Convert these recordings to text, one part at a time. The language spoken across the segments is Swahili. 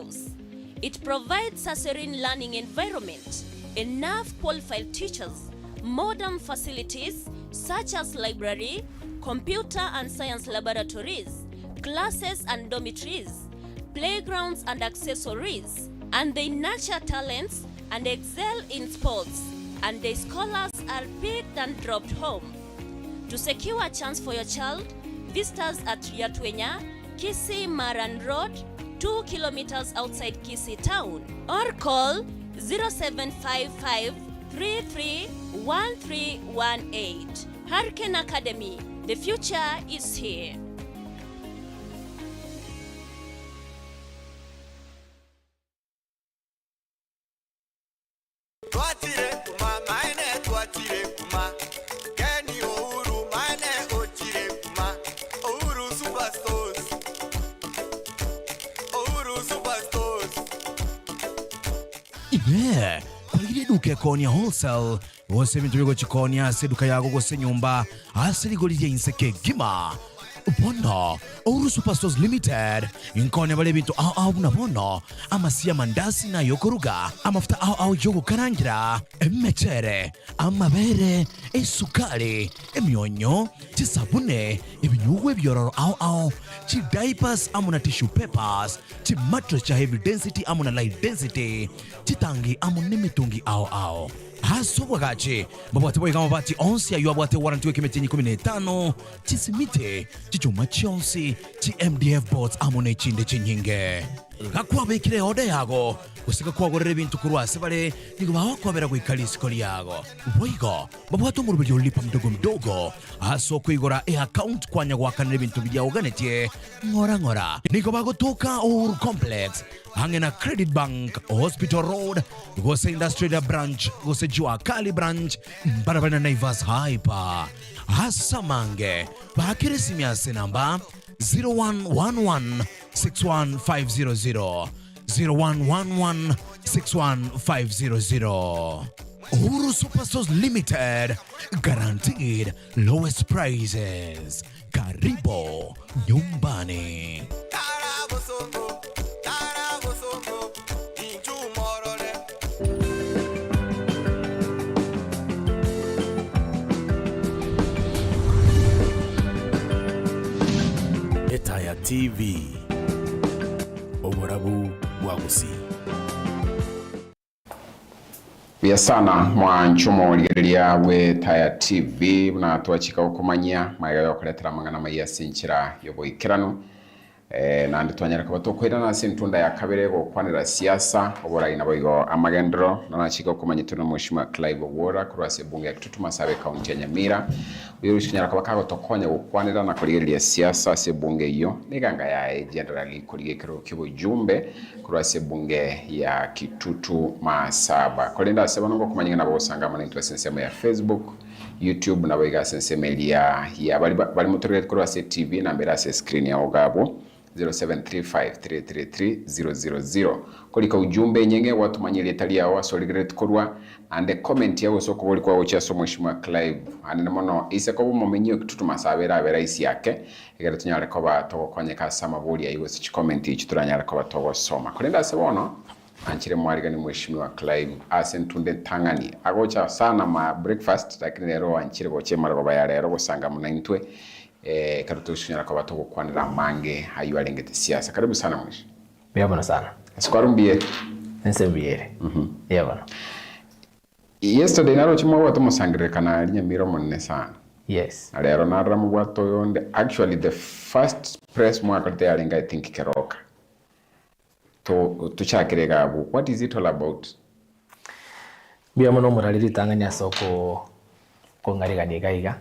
house. It provides a serene learning environment, enough qualified teachers, modern facilities such as library, computer and science laboratories, classes and dormitories, playgrounds and accessories, and they nurture talents and excel in sports, and their scholars are picked and dropped home. To secure a chance for your child, visit us at Yatwenya, Kisii Maran Road, 2 kilometers outside Kisii town, or call 0755 331318. Hurricane Academy, the future is here. Yeah, kwalire duka konya wholesale wose bintu bigo chikonya seduka yago gose nyumba asirigoliye inseke gima Bono, Ouru Superstores Limited, inkone bale bintu au na bono, amasia mandasi na yokoruga, amafuta au yogo karangira, emechere, amabere, esukari, emyonyo, chisabune, ibinyugwe biororo au, chi diapers amuna tissue papers, chi mattress cha heavy density amuna light density, chitangi amuna mitungi au. Hasogwa gache, mabwate boy kama bati onsi ya yuabwate warranty weke metenyi 15, chisimite, chichuma chionsi, chi MDF boards amune chinde chinyinge. Kakwa bekire ode yago, usika kwa gore bintu kuruase bale, nigo bawakwa bera kuikalisi koli yago. Boigo, mabwate umurubili ulipa mdogo, haso kuigora account kwa nyagwakane bintu bidia uganetie, ngora. Nigo bago toka Ouru Complex, hangena Credit Bank, Hospital Road, gose Industrial Branch, gose Jua Kali Branch, barabara Naivas Hyper. Hasamange, bakire simiase namba 0111 61500 0111 61500. Ouru Superstores Limited, guaranteed lowest prices. Karibo nyumbani. Etaya TV, Oborabu Wagusi. Biasana mwa nchumo ligerelia we Taya TV na tuachika ukumanya maiga yokuletera mangana mayasinchira yoboikirano na nditwanyara kabatokwira na sintunda ya kabere go kwanira siasa obora inaboigo amagendro na nachika ukumanya tuna mheshimiwa Clive Ogwora kurwase bunge ya Kitutu Masaba kaunti ya Nyamira uyurushanyara kabakago tokonya gukwanira na kuligerelia siasa se bunge iyo niganga ya generally kuligekero kibujumbe kurwase bunge ya Kitutu Masaba kolinda sebana ngo kumanya na bosanga manento sensema ya Facebook, YouTube na boiga sensema ya bali motorere kurwase TV na mbera se screen ya ogabo 0735333000 kolika ujumbe nyenge watu manyeli etalia wa solidarity korwa ande comment yawo soko boli kwa ocha so mheshimiwa Clive ande mono ise ko mumenyo Kitutu Masaba abera isi yake igara tunyale ko batoko kwanyeka sama boli ya iwe sich comment ichi turanyala ko batoko soma kolenda sebono anchire mwariga ni mheshimiwa Clive asentunde tangani agocha sana ma breakfast lakini lero anchire boche mara baba lero gusanga munaintwe karutushanyara kwa batoko kwanira mange hayu alengete siasa. Karibu sana mwishi. Biyabona sana. Sikwarumbiye. Nsembiyere. Yabona. Yesterday naro chimo watu musangire kana Nyamira monne sana. Yes. Alero naramu watu yonde actually the first press mwakarte alenga I think keroka. To chakire gabu. What is it all about? Biyabona muraliri tanganya soko kongariga digaiga.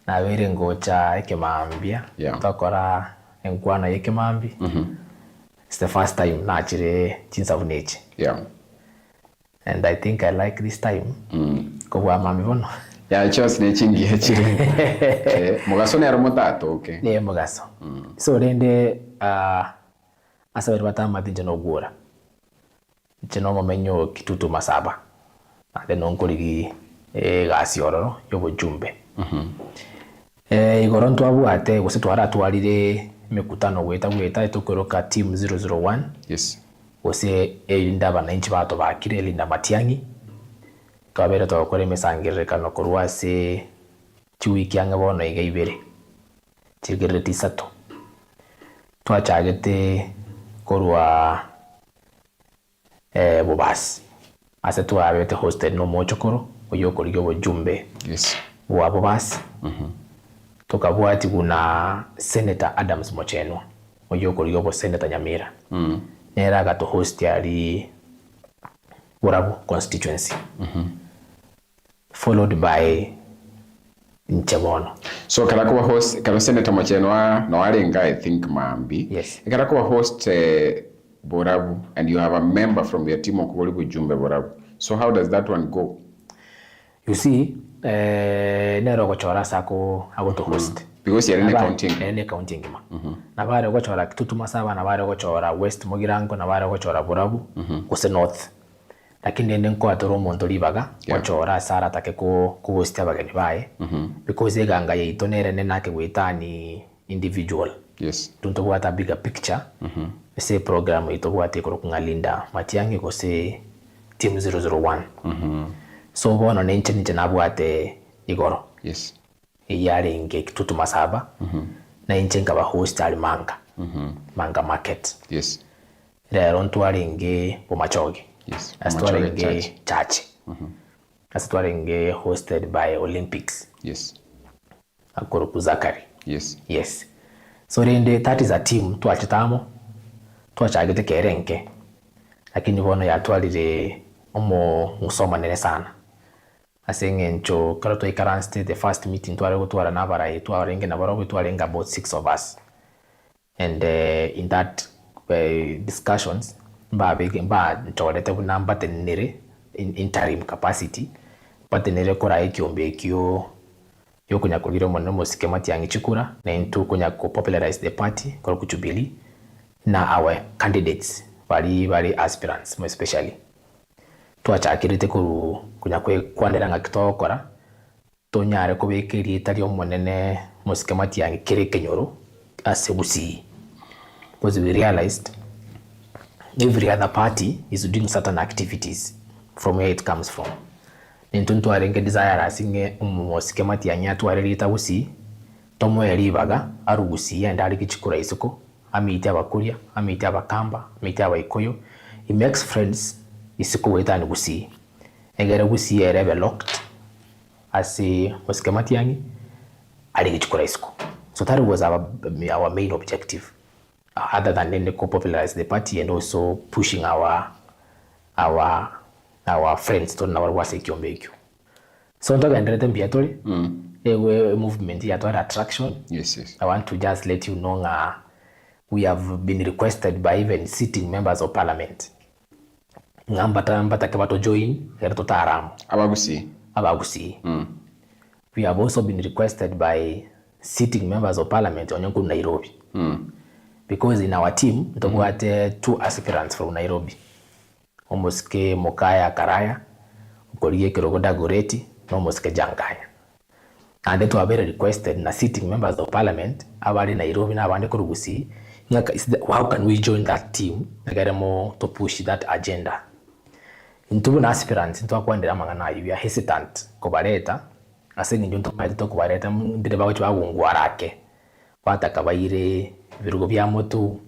Na were ngocha Ekemambia. Takora enkwana Ekemambi. It's the first time nachire chinsavunechi. And I think I like this time. Kwa mami bono. Ya chose ne chingi hechire. Mugaso ne aromotato okay. Ne mugaso. So rende asa were batama dinjano Ogwora. Cheno momenyo Kitutu Masaba. Ade nonkoligi gasiororo yobo jumbe. Igoron twabu ate gose twara twarire mikutano gweta itukuruka team 001. Yes. Ose elinda bananchi bato bakire elinda Matiang'i. Twabere twakore mesangiririkano kurwase chiwiki ange bono iga ibere. Chigiriti 3. Twachagete korwa bobasi. Ase twabete hosted no mochokoro oyokorigo bojumbe. Yes. Wa bobasi. Tukabwati kuna Senator Adams Mochenwa oyokorigo bo Senator Nyamira. Nera gato host yali Burabu constituency. Followed by Nchebono. So karakuwa host karo Senator Mochenwa no arenga I think Mambi. Yes. Karakuwa host Burabu and you have a member from your team okoligo jumbe Burabu. So how does that one go? You see, nero gochora sako to host. Because you're in accounting. In accounting ma. Na bare gochora Kitutu Masaba, na bare gochora West Mogirango, na bare gochora Burabu, kuse North. Lakini nko atoro Montolibaga, gochora Sara take ko host abageni bae. Because eganga ye itonere nenake gwitani individual. Yes. Tunto bwata bigger picture. Ese program ito bwate ko kungalinda Matiang'i ko se team 001. So bono nenche na bwate igoro. Yes. Yari nge Kitutu Masaba. Na inche ngaba host ali Manga. Manga market. Yes. Lero ntwali nge Bomachoge. Yes. Astwali nge church. Astwali nge hosted by Olympics. Yes. Akoro Zakari. Yes. Yes. So that is a team twachitamo. Twachagete kerenke. Lakini bono yatwalire omo musoma nene sana. Asenge ncho karato ikaranste the first meeting tware gutwara nabara twarenge nabara gutwarenga about 6 of us. And in that discussions mba nchorete kunamba tenere in interim capacity patenere kora ikiombe ekyo yo kunyakulira mono mosike Matiang'i chikura na into kunyaku popularize the party kwa kuchubili na our candidates very aspirants more especially twachakirite kunyakwe kwandera ngakitokora tonyare kubekeri itari omonene mosike Matiang'i kire kenyoro asebusi, because we realized every other party is doing certain activities from where it comes from. Nintuntu arenge desire asinge mosike Matiang'i atwarerita busi tomo yaribaga arugusi and ari kichikura isuko amite abakuria amite abakamba amite abaikoyo. He makes friends isuko wetani busi egere busi erebe locked asi mosike Matiang'i ari kichikura isuko. So that was our main objective, other than then to popularize the party and also pushing our friends to our wase kiombeku. So ntoka endete mbiatori ewe movement ya toa attraction. Yes. I want to just let you know we have been requested by even sitting members of parliament. Ngambata kebato join erto taram abagusi. We have also been requested by sitting members of parliament onyanku Nairobi. Because in our team tobwate 2 aspirants from Nairobi. Omoske Mokaya Karaya, ukoriye Kirogoda Goreti, no Moske Jankaya. And that were very requested na sitting members of parliament abali Nairobi na abande kurugusi. How can we join that team to push that agenda? Into na aspirants into akwandira mangana you are hesitant kobareta asengi njunto maito kobareta mbide bawo bagungwarake batakabayire virugo bya moto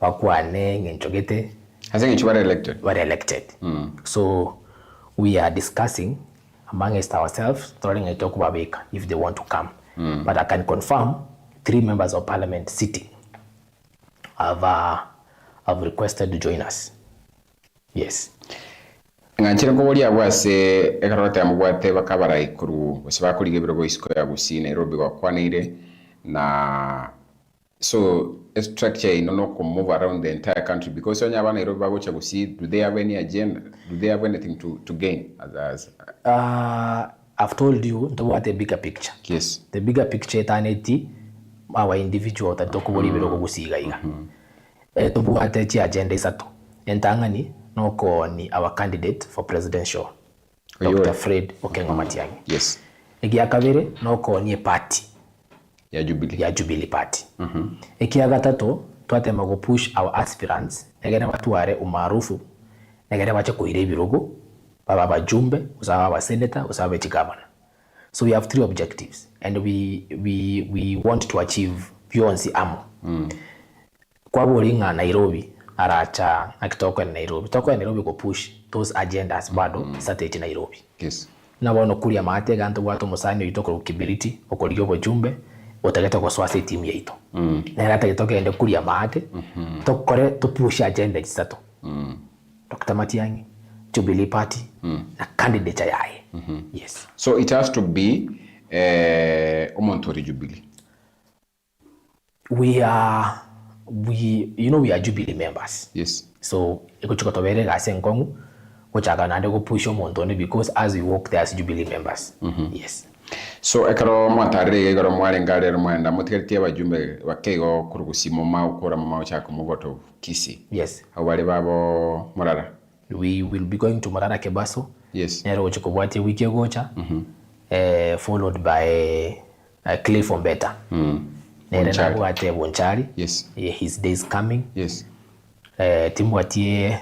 bakwane ngenchogete asengi were elected. So we are discussing amongst ourselves throwing a talk about if they want to come. But I can confirm 3 members of parliament sitting have requested to join us. Yes. Nganchira ko boli abwase ekarota yamugwate bakabara ikuru basibakulige birogo isiko ya Busi Nairobi gwakwanire na so a structure inono ko move around the entire country because onya aba Nairobi bagocha Busi, do they have any agenda, do they have anything to gain as I've told you the bigger picture. Yes, the bigger picture taneti our individual that tokuboli birogo gusiga iga tobwate chi agenda isato entangani noko ni our candidate for presidential Dr. Fred Okengo Matiang'i. Yes. Egi akabere noko ni party ya Jubilee Party. Ikia gatatu twatema go push our aspirants egere batware umaarufu egere bache kuire birugo baba bajumbe usaba ba senator usaba ba governor. So we have 3 objectives and we want to achieve beyond amo. Kwa bolinga Nairobi aracha akitoka Nairobi go push those agendas bado strategy Nairobi. Yes. Na bono kulia mate ganto watu musani yitoko kibiriti okolio bojumbe otageta ko swase team yeito. Na rata yitoka ende kulia mate tokore to push agenda isato. Dr. Matiang'i, Jubilee Party na candidature yae. Yes. So it has to be Omontori Jubilee. We are Jubilee members. Yes. So ikuchikotobere gase nkongu kuchaga nande go push Omontoni because as we work there as Jubilee members. Yes. So ekaro mwatarire igoro mwalengale mwenda muteketie abajumbe bakego kurugusimo ma ukora mama chako mugoto Kisii. Yes. Awale babo Murara. We will be going to Murara Kebaso. Yes. Nero uchikobwate wiki egocha. Followed by Clive Ogwora. Nere nabwate Bonchari. Yes. His day is coming. Yes. Timwatie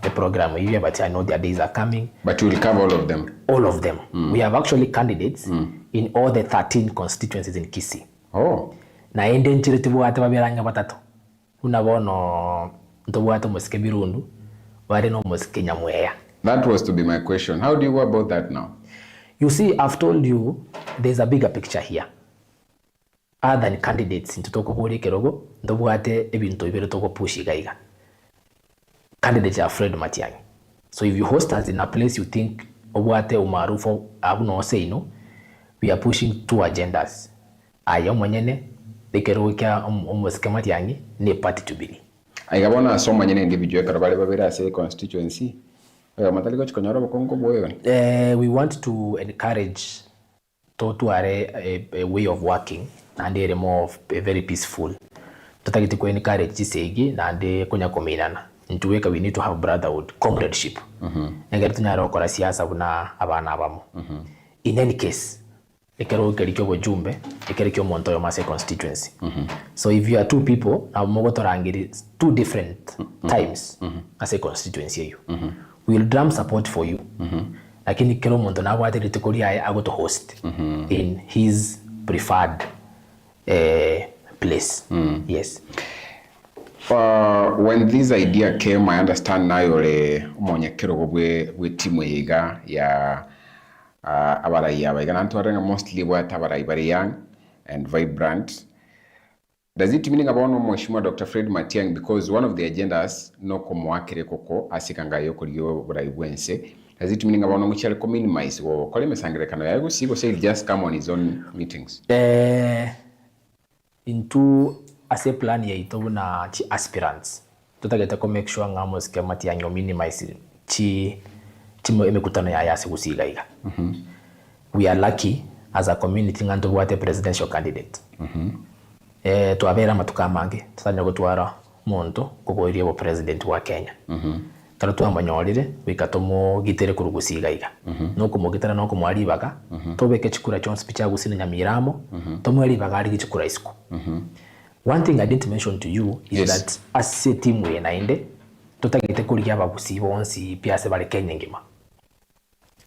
the program here, but I know their days are coming. But you will cover all of them? All of them. We have actually candidates in all the 13 constituencies in Kisii. Oh. Na ende nchire tibwate babiranga batatu. Unabono ntobwate musike Birundu, wari no musike Nyamweya. That was to be my question. How do you go about that now? You see, I've told you there's a bigger picture here. Other than candidates into toko hori kerogo, ntobwate ebintu ibere toko pushi gaiga. Candidates are Fred Matiang'i. So if you host us in a place you think obwate umaarufu abu no say no, we are pushing 2 agendas. Ayo mwenyene dekero kya musike Matiang'i ne party Jubilee. Aigabona so mwenyene individual karabale babira say constituency. We want to encourage to a way of working and a more of a very peaceful. Tutagiti ko encourage jisegi na ande kunya kominana. Ntuweka we need to have brotherhood, comradeship. Ngere tunyara okora siasa buna abana abamo. In any case, ekero kerikyo bojumbe, ekerikyo Montoyo Mase constituency. So if you are 2 people, amogotorangiri 2 different times as a constituency you. We will drum support for you. Lakini kero muntu na wate litikoli aye ago to host in his preferred place. Yes. When this idea came, I understand now yole umonyekero bwe timu yiga ya abarayi abayiga nantwarenga mostly what abarayi very young and vibrant. Does it mean about Mheshimiwa Dr. Fred Matiang'i, because one of the agendas no komwakire koko asikanga yokolyo buraibwense, does it mean about muchale ko minimize wo kole mesangire kano yago sigo say just come on his own meetings? Into as a plan ya ito na chi aspirants tutageta ko make sure nga musike Matiang'i minimize chi emekutano ya yase gusiga iga. We are lucky as a community nganto wate presidential candidate. Tuabera matuka mange tutanya gutwara muntu kugoirie bo president wa Kenya. Tara tuamanyolire wikatomo gitere kurugusiga iga. No kumugitara no kumwaribaga tobeke chikura chon speech agusina Nyamiramo tomwaribaga ari gichikura isku. One thing I didn't mention to you is that as a team we nainde tutagite kuriya bagusi bonsi piase bale Kenya ngima.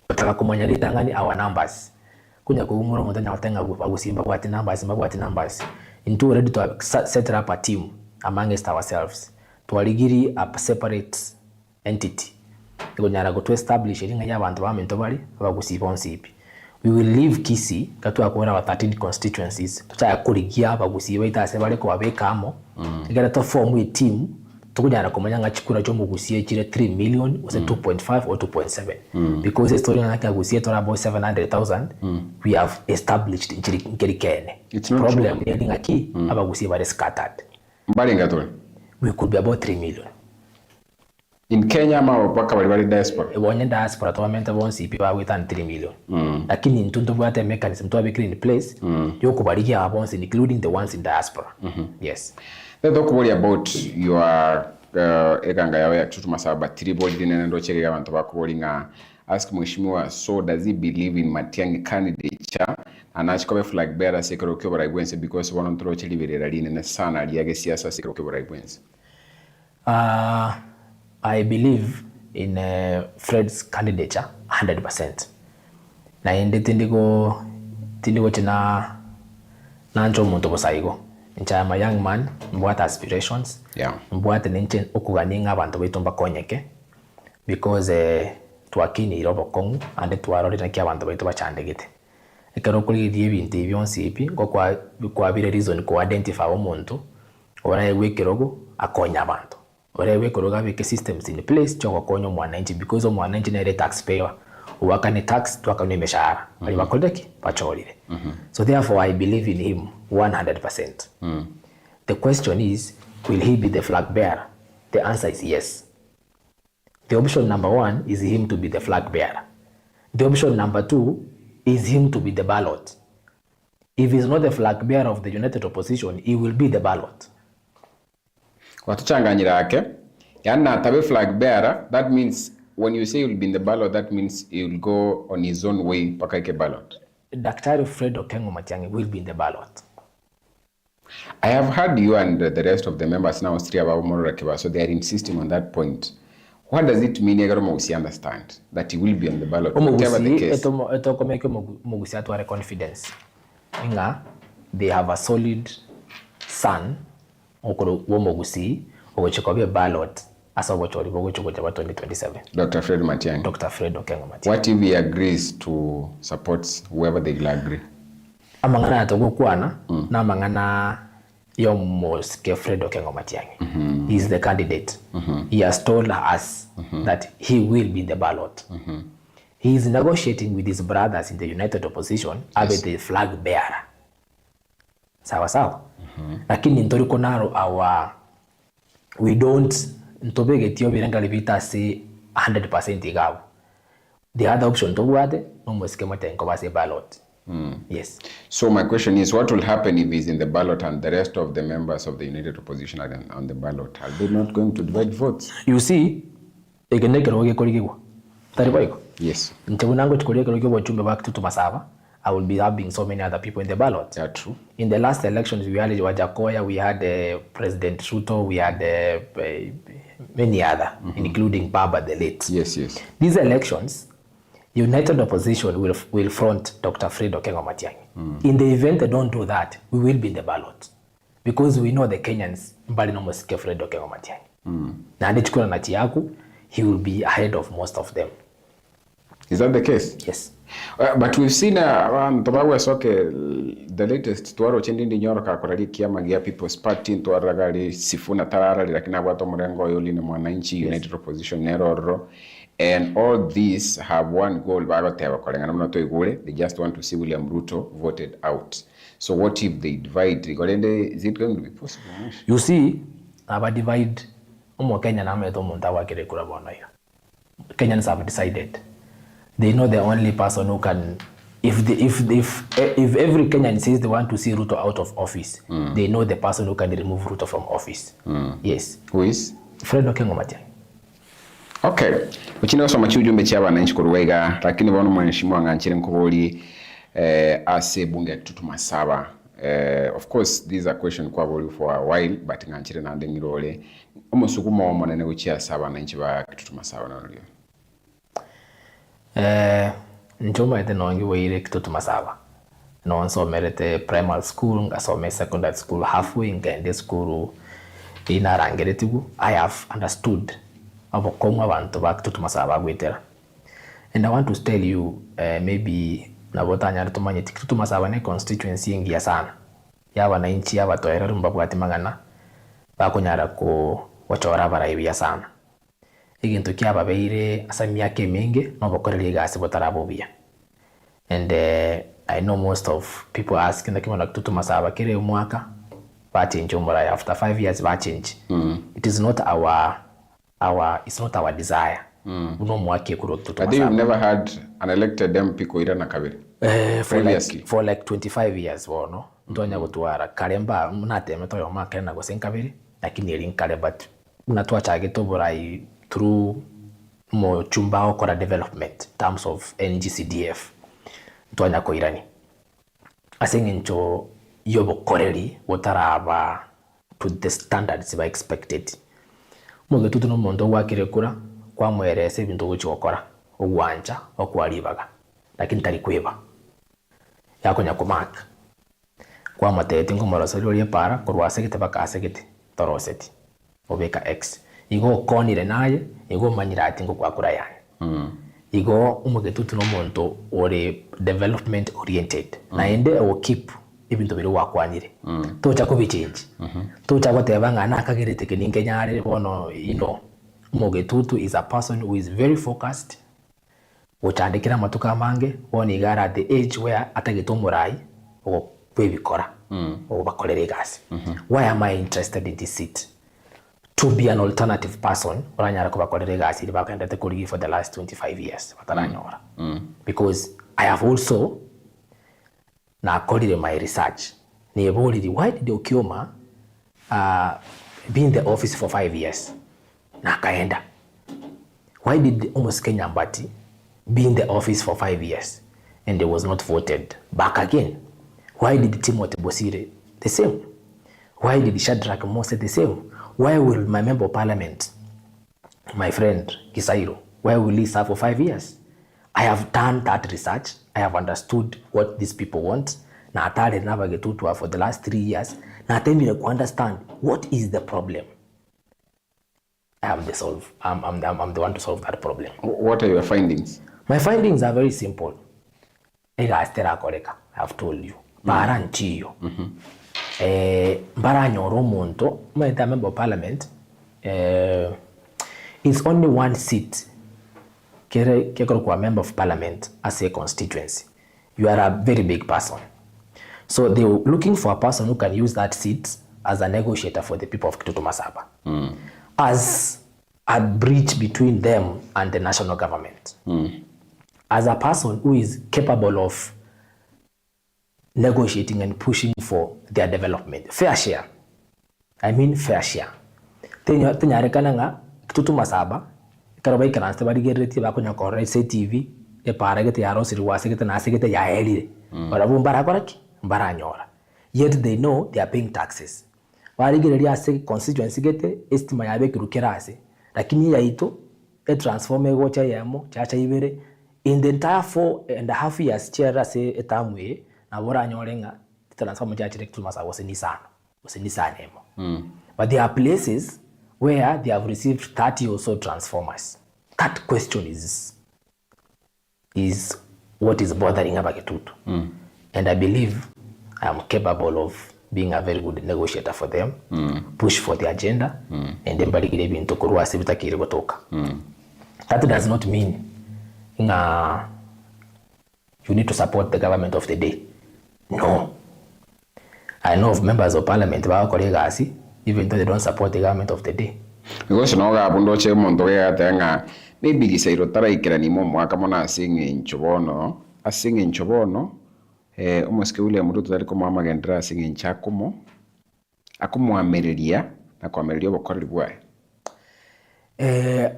Tutaka kumanya litangani our numbers. Kunya kuumura mutanya watenga bagusimba kwati numbers. Into ready to set up a team amongst ourselves to aligiri a separate entity kunyara go to establish inga y'abantu bamento bali abagusiba onsipi. We will leave Kisii katu akora wa 13 constituencies tutaya kurigia abagusiba itase bale ko babekamo igara to form a team tukunyara kumanya nga chikura cyo mugusiye kire 3 million or 2.5 or 2.7 because the story na kagusiye to about 700,000 we have established in Kirikene. It's not problem ni ngaki abagusiye bare scattered. Mbali ngato We could be about 3 million. In Kenya ma paka bali diaspora. Wonye diaspora to amenta bonsi pipa with 3 million. Lakini ntunto bwate mechanism to be in place yo kubalikia abonsi including the ones in diaspora. Yes. Let's talk about your eganga yawe ya Kitutu Masaba tribo dinene ndo chege abantu bakubolinga ask mheshimiwa, so does he believe in Matiang'i candidature anachikobe flag bearer sekero kyobora igwense because one ntro chiliberera linene sana aliyage siasa sekero kyobora igwense? I believe in Fred's candidature 100%. Na inde tindigo china nanjo muntu bosaigo. I'm a young man, mbwata aspirations. Yeah. Mbwata ninche okuganinga abantu betumba konyeke because twakini irobo kongu ande twarori na kia abantu betu bachandegete. Ekero kuri ibintu byonsi ipi ngo kwa bire reason ko identify omuntu ora yewekerogo akonya abantu. Ora yewekerogo abike systems in place cyo konya mwananchi because mwananchi na taxpayer. Wakane tax twakane meshahara. Bali bakodeki bacholire. So therefore I believe in him 100%. The question is, will he be the flag bearer? The answer is yes. The option number 1 is him to be the flag bearer. The option number 2 is him to be the ballot. If he's not the flag bearer of the united opposition, he will be the ballot. Watuchanganyira ake. Yana tabe flag bearer, that means when you say he will be in the ballot, that means he will go on his own way paka ike ballot. Dr. Fred Okengo Matiang'i will be in the ballot. I have heard you and the rest of the members now say about Mororakiba, so they are insisting on that point. What does it mean? You understand that he will be on the ballot, whatever the case. Eto confidence. Inga, they have a solid son. Okoro womogusi ogochikobe ballot asa gochori bogochikoja 2027. Dr. Fred Matiang'i. Dr. Fred Okengo Matiang'i. What if he agrees to support whoever they will agree? Amangana atogokwana na amangana yomoske Fred Okengo Matiang'i. He is the candidate. He has told us that he will be the ballot. He is negotiating with his brothers in the united opposition as the flag bearer. Sawa sawa. Lakini ntoriko naro we don't ntobege tiyo birenga libita say 100% igabo. The other option to wade no moske Matiang'i base ballot. Yes. So my question is, what will happen if he's in the ballot and the rest of the members of the united opposition are on the ballot? Are they not going to divide votes? You see, yes. I will be having so many other people in the ballot. Yeah, true. In the last elections, we had Wajakoya, we had President Ruto, we had many other, including Baba the late. Yes, yes. These elections, united opposition will front Dr. Fred Okengo Matiang'i. In the event they don't do that, we will be in the ballot. Because we know the Kenyans, mbali no mosike Fred Okengo Matiang'i. Na ande chukuna na chiaku, he will be ahead of most of them. Is that the case? Yes. But we've seen the latest tuaro chindindi nyoroka korali kiama gia People's Party tuaragali sifuna tarara lakini watu mrengo yoli na mwananchi united opposition neroro, and all these have one goal they just want to see William Ruto voted out. So what if they divide? Is it going to be possible? You see, aba divide Kenya na meto muntawa kile kura bona hiyo. Kenyans have decided. They know the only person who can, if every Kenyan says they want to see Ruto out of office, they know the person who can remove Ruto from office. Yes. Who is? Fred Okengo Matiang'i. Okay. Uchina so machi ujumbe cha wananchi kuruwega, lakini wano mheshimiwa nganchire nkuboli ase bunge ya Kitutu Masaba. Of course, these are questions kwa boli for a while, but nganchire na ande ngirole. Omusukuma wa mwanene uchia saba wananchi wa Kitutu Masaba na nolio. Njoma ete nongi weire Kitutu Masaba. No nsomerete primary school, ngasome secondary school halfway, ngende school inarangeretigu. I have understood abokomwa abantu ba Kitutu Masaba gwetera. And I want to tell you, maybe nabotanya tumanye Kitutu Masaba ne constituency ngia sana. Ya wananchi ya batoera mbabwati magana bakunyara ko wachora baraibiya sana. Igintu kia babeire asa myaka mingi no bakorera igasi botarabobia. And I know most of people asking nakimona Kitutu Masaba kire umwaka bachange umura after 5 years bachange. It is not it's not our desire. Uno mwake kuro Kitutu Masaba. But you've never had an elected MP koira na kabiri. For like 25 years no. Ntonya gutwara karemba munateme toyo makere na gosenkabiri lakini eri nkare but unatua chagito borai through mo chumba okora development in terms of NGCDF twanya koirani asengencho yobo koreri wotaraba to the standards ba expected mo getutu no mondo wakire kura kwa mwerese bintu guchokora ogwanja okwaribaga lakini tari kweba yakonya kumak kwa matete ngomorosori ori para kurwasegete bakasegete toroseti obeka x igo konire naye igo manyira ati ngo kwakura yani igo umugetutu no muntu ori development oriented na ende o keep ibintu biri wakwanire tocha kubichange tocha goteba ngana akagirite keninge nyare bono umugetutu is a person who is very focused uchandikira matuka mange woni gara at the age where atagitumurai o kwebikora o bakolere gasi why am I interested in this seat to be an alternative person oranyara ko bakolere gasi bakendete kuri for the last 25 years bataranyora because I have also na kolire my research ni eboliri why did Okioma be in the office for 5 years na kaenda why did almost Kenya Mbati be in the office for 5 years and they was not voted back again? Why did Timothy Bosire the same? Why did Shadrach Mose the same? Why will my member of parliament, my friend Kisairo, why will he serve for 5 years? I have done that research. I have understood what these people want. Na atare navigated for the last 3 years. Na attempt to understand what is the problem. I have the solve. I'm the one to solve that problem. What are your findings? My findings are very simple. I have told you. Baranchiyo. Baranyoro monto. My member of parliament. It's only one seat. Kekoro member of parliament as a constituency. You are a very big person. So they were looking for a person who can use that seat as a negotiator for the people of Kitutu Masaba. As a bridge between them and the national government. As a person who is capable of negotiating and pushing for their development. Fair share. I mean fair share. Tenyarekana nga Kitutu Masaba karobai kanasta bari gereti ba kunya kore TV e paragete yaro siriwasegete na segete ya elire. Barabu mbarakoraki mbaranyora. Yet they know they are paying taxes. Bari gereri ase constituency gete estima yabe kirukerase. Lakini yaito e transform ego cha yamo chacha ibere in the entire 4.5 years chera se etamwe na bora nyorenga transform cha Kitutu Masaba wasini emo. But there are places where they have received 30 or so transformers. That question is what is bothering Abakitutu. And I believe I am capable of being a very good negotiator for them, push for the agenda, and then baligire into kurua sibita kirigotoka. That does not mean you need to support the government of the day. No. I know of members of parliament even though they don't support the government of the day. Because no ga bundo che mondo ya tenga maybe gisairo tara ikirani mo mwaka mona asinge nchobono umuske ule murutu tari ko mama gendra asinge nchakumo akumwamereria na kwamereria bokorri bwae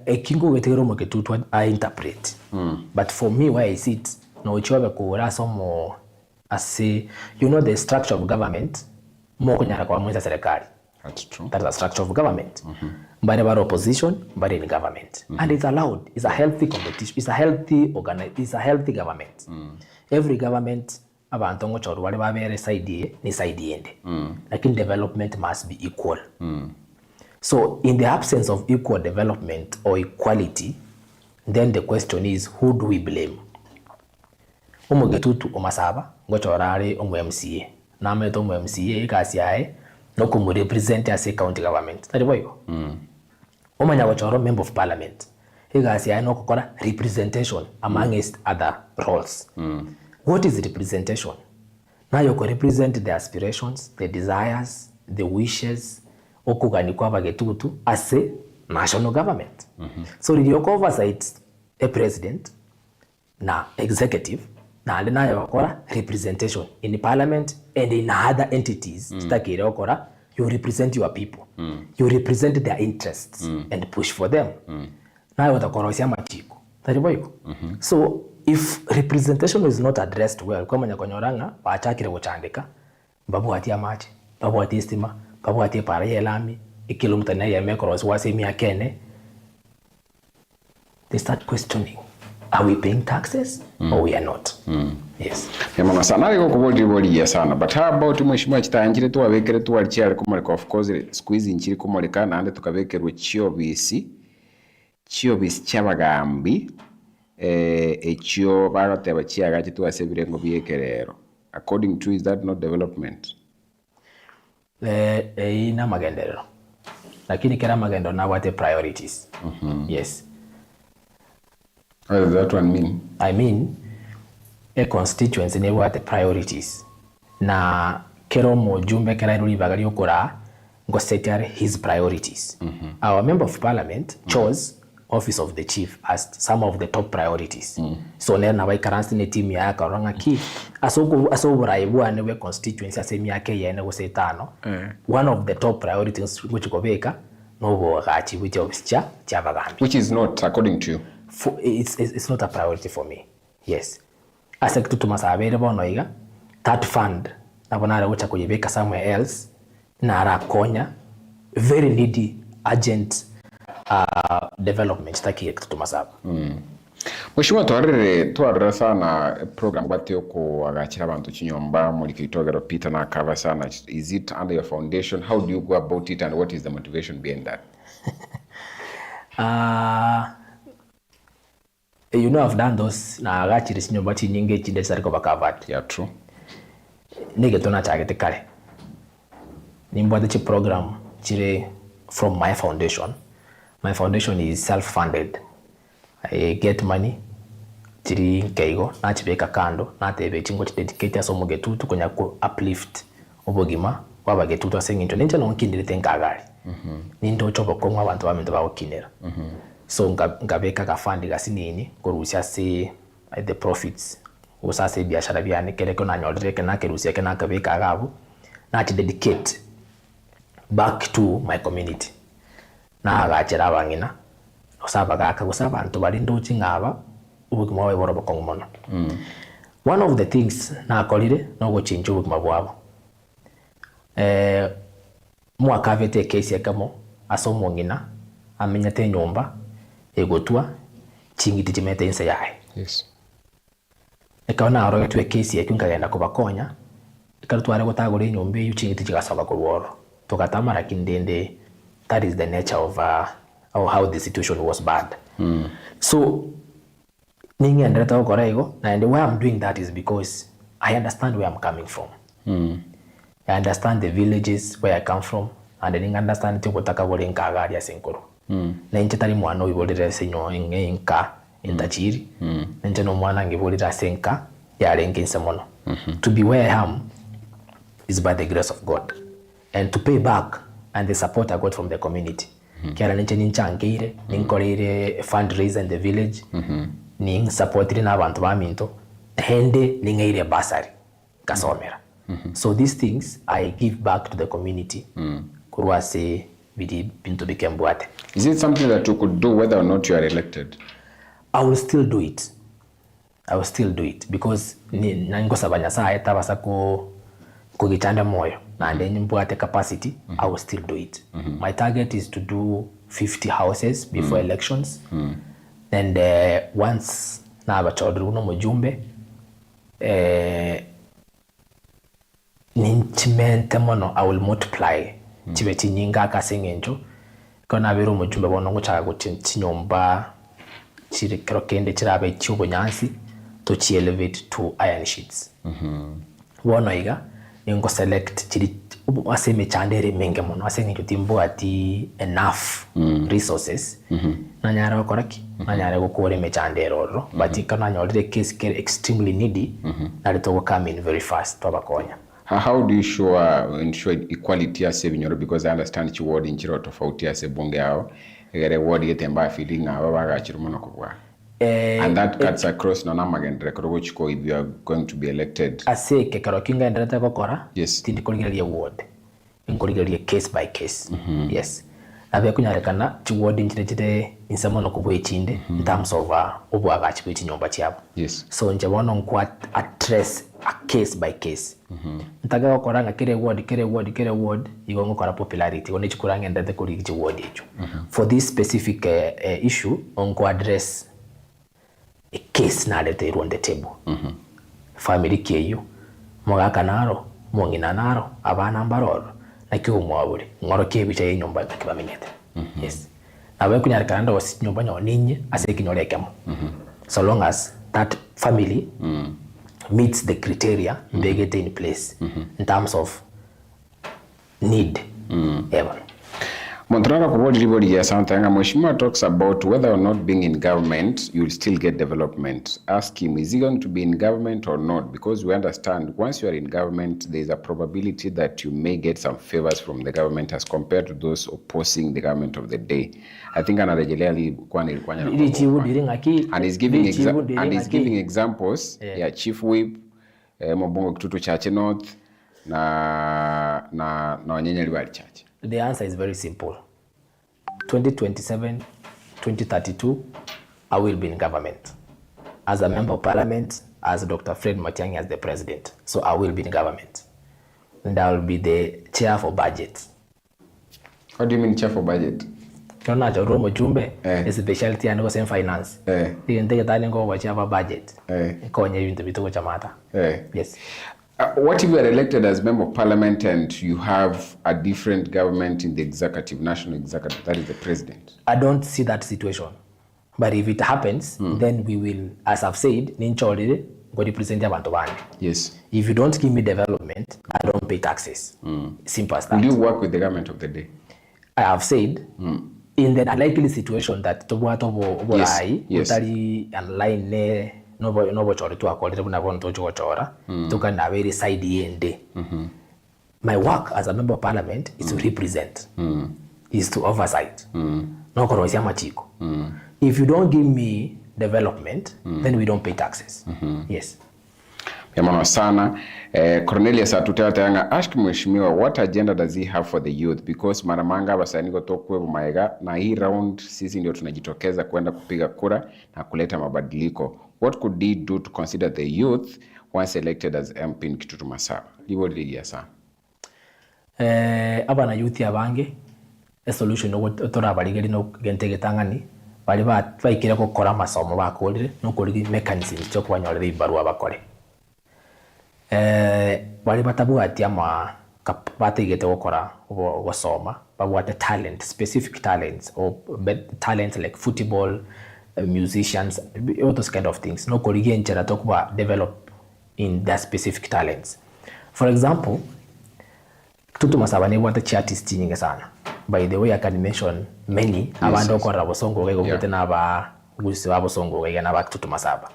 ekingo wetegero mo Kitutu I interpret. But for me where I sit no chobe ko rasomo ase the structure of government mo kunyara kwa mweza serikali. That's true. That's the structure of government. But about opposition, but in government. And it's allowed. It's a healthy competition. It's a healthy it's a healthy government. Every government abantongo choru wale babere side ni side ende. Like in development must be equal. So in the absence of equal development or equality, then the question is who do we blame? Kitutu Masaba ngochorare MCA. Na meto MCA ikasiae no kumu represent as a county government. Tari boyo. Omanya wachoro member of parliament. Higasi ya no kukora representation amongst other roles. What is representation? Now you can represent the aspirations, the desires, the wishes okuganikwa Bagetutu as a national government. So you oversight a president na executive na alina yakora representation in the parliament and in other entities. Takire okora you represent your people. You represent their interests and push for them. Now watakorosia machiko. Taribo yuko. So if representation is not addressed well, kwa manyakonyoranga waachakire kuchandika, babu hatia machi, babu hatia stima, babu hatia para yelami, ikilomita na yeme korosi wase miakene. They start questioning, are we paying taxes or we are not? Yes. Mama sana iko kubodi ya sana, but how about mheshimiwa chitanjire tu abekere tu alichia kumulika, of course squeeze nchiri kumulika na ande tukabekerwe chiobisi chabagambi echio bagateba chiagachi tu asebirengo biekerero. According to, is that not development? Ina magendelero, lakini kila magendo na wate priorities. Yes. What does that one mean? I mean, a constituency ne wate priorities. Na kero mojumbe kera iruri bagali okora ngo setare his priorities. Our member of parliament chose office of the chief as some of the top priorities. So na bai karansi ne team ya karanga ki aso buraibu ane we constituency asemi yake yene go setano. One of the top priorities which go beka no go gachi which of chabagambi. Which is not according to you. It's not a priority for me. Yes. As Kitutu Masaba bonoiga that fund nabonara ucha kujibeka somewhere else na arakonya very needy urgent development taki Kitutu Masaba. Mheshimiwa twarere sana program batyo ko agachira abantu chinyomba muri kitogero Peter na cover sana. Is it under your foundation? How do you go about it and what is the motivation behind that? You know, I've done those na agachira chinyomba chinyinge chinde sariko bakavat. Yeah, true. Nige tona chagete kare. Nimbwate chi program chire from my foundation. My foundation is self-funded. I get money chiri keigo na chibeka kando na tebe chingo chidedicate aso mugetutu kunya ku uplift obogima wabagetutu asenginto ninja no nkindire tenkagari. Nindo chobo komwa abantu bamendo bawokinera. So ngabeka ka fund gasinini korusia se the profits usase biashara byane keleko na nyolreke na kerusia kana kabeka agabu na chidedicate back to my community. Na agachira bangina osaba gaka gusaba abantu bali ndochi ngaba ubugima wawe boroba kongomono. One of the things na akolire no go change ubugima bwabo mwaka vete case yakamo asomo ngina amenya te nyomba egotwa chingiti chimete insa yae. Yes. Ekaona aro yatwe case yakungagenda kubakonya ikarutware gotagore nyombe yuchingiti chigasoka kurworo tukatamara kindende. That is the nature of how the situation was bad. So, and why I'm doing that is because I understand where I'm coming from. I understand the villages where I come from, and I understand the Nkagaria Senkoro. Nanchetari Mwano, you will senyo inka in Tachiri, Nanchano Mwana, you will senka, Yarenkin Samono. To be where I am is by the grace of God, and to pay back and the support I got from the community. Kiara ninche ninchangire, ninkorire fundraiser in the village, ning supportiri na abantu baminto, hende ningaire basari kasomera. So these things I give back to the community. Kurwase bidi bintu bikembwate. Is it something that you could do whether or not you are elected? I will still do it. I will still do it because nango sabanya saa etabasa ko gichanda moyo. And then the capacity, I will still do it. My target is to do 50 houses before elections. And once na abachodruno mujumbe, ninchimente mono, I will multiply. Chibeti nyinga kasengenjo. Kona biro mujumbe bonongo chaga chinyomba chiri krokende chirabe chubo nyansi to chi elevate to iron sheets. Wonoiga ningo select chiri aseme chandere menge mono asenge jotimbo ati enough resources nanyara koraki nanyara gukore me chandero but kana nyolire case care extremely needy na to come in very fast to bakonya. How do you ensure equality as a because I understand you word in chiro tofauti as a bunge yao egere word yetemba feeling aba baga chirumono kwa. And that cuts across Nanamagendre Korochko if you are going to be elected. I say Kekarokinga and Rata Kokora, yes, Tindikolgia ward. inkorigerie case by case. Yes. Abe kunyarekana chiwodi nchite insamono kubwe chinde in terms of obwaga chibiti nyomba chabo. Yes. So nje wono nkwa address a case by case. Ntaga koranga kire ward igongo kora popularity one chikuranga ndate kuri chiwodi echo. For this specific issue onko address a case na lete on the table. Family keyo mogaka naro mongina naro abana mbaroro na kiyo mwaburi ngoro kebicha yenyomba kibamenyete. Yes. Awe kunyarekana ndo nyomba nyoninye ase kinyorekemo. So long as that family meets the criteria they get in place in terms of need. Ever. Montrana kubodi ribodi ya Santanga Mheshimiwa talks about whether or not being in government you'll still get development. Ask him, is he going to be in government or not? Because we understand once you are in government there's a probability that you may get some favors from the government as compared to those opposing the government of the day. I think anarejelea and he's giving examples ya Chief Whip Mobongo Kitutu Chache North na Wanyenyeri Wali Chache. The answer is very simple. 2027, 2032, I will be in government. As a member of parliament, as Dr. Fred Matiang'i as the president. So I will be in government. And I will be the chair for budget. What do you mean chair for budget? Kona cha romo jumbe, is specialty and was in finance. The entire go watch our budget. Konye yuntu bituko chamata. Yes. What if you are elected as member of parliament and you have a different government in the executive, national executive, that is the president? I don't see that situation. But if it happens, then we will, as I've said, ninchorire go represent abantu bandi. Yes. If you don't give me development, I don't pay taxes. Simple as that. Will you work with the government of the day? I have said, in the unlikely situation that tobo utari online ne no chori tu akolere buna bonto chora tuka na very side ende. My work as a member of parliament is to represent, is to oversight. No korosia machiko. If you don't give me development, then we don't pay taxes. Yes. Yamano sana. Cornelius Atutayanga ask Mheshimiwa what agenda does he have for the youth, because maramanga basani gotokwe bumaega na hii round sisi ndio tunajitokeza kwenda kupiga kura na kuleta mabadiliko. What could he do to consider the youth once elected as MP in Kitutu Masaba? Libo ligia sana. Abana youth yabange a solution no tora baligeri no gentege tangani bali baikira ko kora masomo bakolire no koligi mechanism cyo kwanyolera ibarua bakore. Bali batabuati ama bategete gukora gusoma babwate talent, specific talents or talents like football, musicians, all those kind of things. No koligi nchera tokwa develop in their specific talents. For example, Kitutu Masaba ne bwate artist nyingi sana. By the way, I can mention many. Abando kwa rabosongo wego gete na ba gusi wabosongo wego na ba Kitutu Masaba.